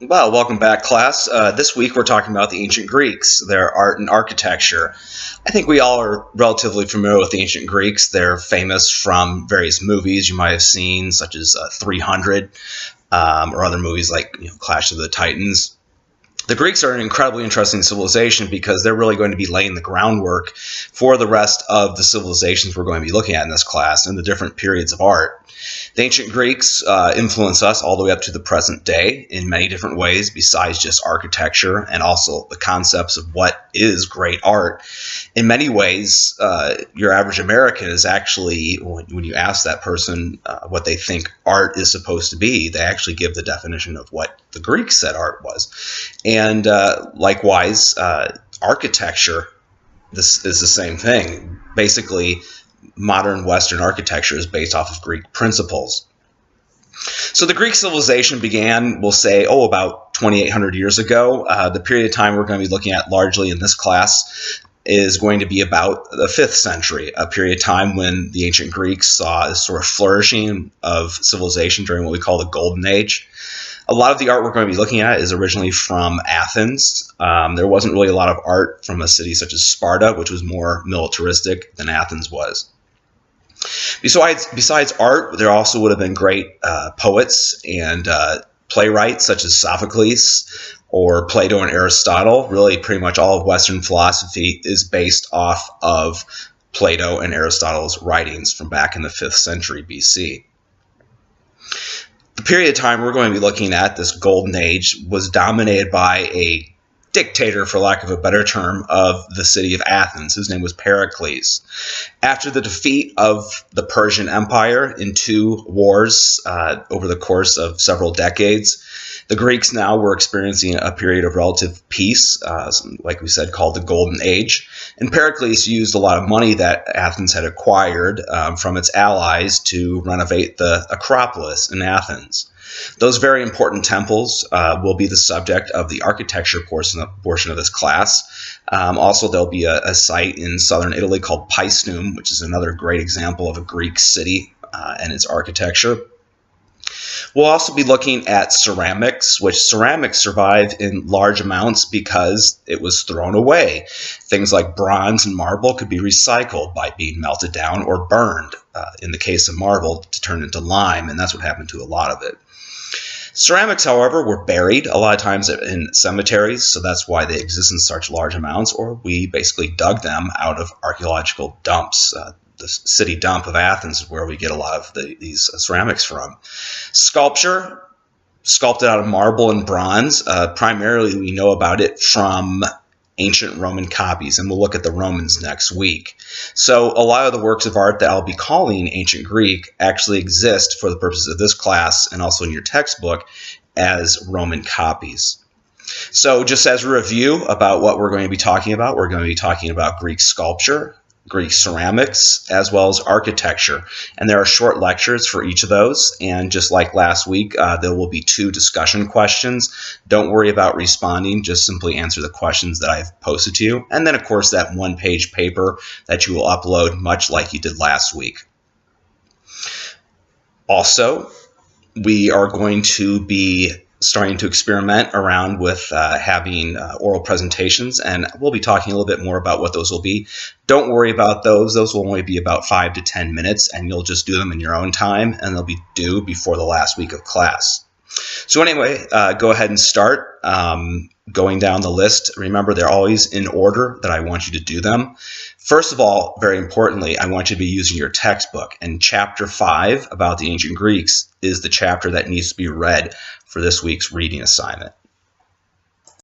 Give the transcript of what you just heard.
Well, welcome back, class. This week we're talking about the ancient Greeks, their art and architecture. I think we all are relatively familiar with the ancient Greeks. They're famous from various movies you might have seen, such as 300, or other movies like Clash of the Titans. The Greeks are an incredibly interesting civilization because they're really going to be laying the groundwork for the rest of the civilizations we're going to be looking at in this class and the different periods of art. The ancient Greeks influence us all the way up to the present day in many different ways besides just architecture and also the concepts of what is great art. In many ways, your average American is actually, when you ask that person what they think art is supposed to be, they actually give the definition of what the Greeks said art was. And likewise, architecture, this is the same thing. Basically, modern Western architecture is based off of Greek principles. So the Greek civilization began, we'll say, about 2,800 years ago. The period of time we're going to be looking at largely in this class is going to be about the 5th century, a period of time when the ancient Greeks saw a sort of flourishing of civilization during what we call the Golden Age. A lot of the art we're going to be looking at is originally from Athens. There wasn't really a lot of art from a city such as Sparta, which was more militaristic than Athens was. Besides art, there also would have been great poets and playwrights such as Sophocles or Plato and Aristotle. Really, pretty much all of Western philosophy is based off of Plato and Aristotle's writings from back in the 5th century BC. The period of time we're going to be looking at, this Golden Age, was dominated by a dictator, for lack of a better term, of the city of Athens. His name was Pericles. After the defeat of the Persian Empire in 2 wars over the course of several decades, the Greeks now were experiencing a period of relative peace, like we said, called the Golden Age. And Pericles used a lot of money that Athens had acquired from its allies to renovate the Acropolis in Athens. Those very important temples will be the subject of the architecture portion of this class. Also, there'll be a site in southern Italy called Paestum, which is another great example of a Greek city and its architecture. We'll also be looking at ceramics, which ceramics survive in large amounts because it was thrown away. Things like bronze and marble could be recycled by being melted down or burned, in the case of marble, to turn into lime, and that's what happened to a lot of it. Ceramics, however, were buried a lot of times in cemeteries, so that's why they exist in such large amounts, or we basically dug them out of archaeological dumps. The city dump of Athens is where we get a lot of these ceramics from. Sculpture, sculpted out of marble and bronze. Primarily, we know about it from ancient Roman copies, and we'll look at the Romans next week. So a lot of the works of art that I'll be calling ancient Greek actually exist for the purposes of this class and also in your textbook as Roman copies. So just as a review about what we're going to be talking about, we're going to be talking about Greek sculpture, Greek ceramics, as well as architecture. And there are short lectures for each of those. And just like last week, there will be 2 discussion questions. Don't worry about responding. Just simply answer the questions that I've posted to you. And then, of course, that 1-page paper that you will upload, much like you did last week. Also, we are going to be starting to experiment around with having oral presentations, and we'll be talking a little bit more about what those will be. Don't worry about those. Those will only be about 5 to 10 minutes, and you'll just do them in your own time, and they'll be due before the last week of class. So anyway, go ahead and start going down the list. Remember, they're always in order that I want you to do them. First of all, very importantly, I want you to be using your textbook, and Chapter 5 about the ancient Greeks is the chapter that needs to be read for this week's reading assignment.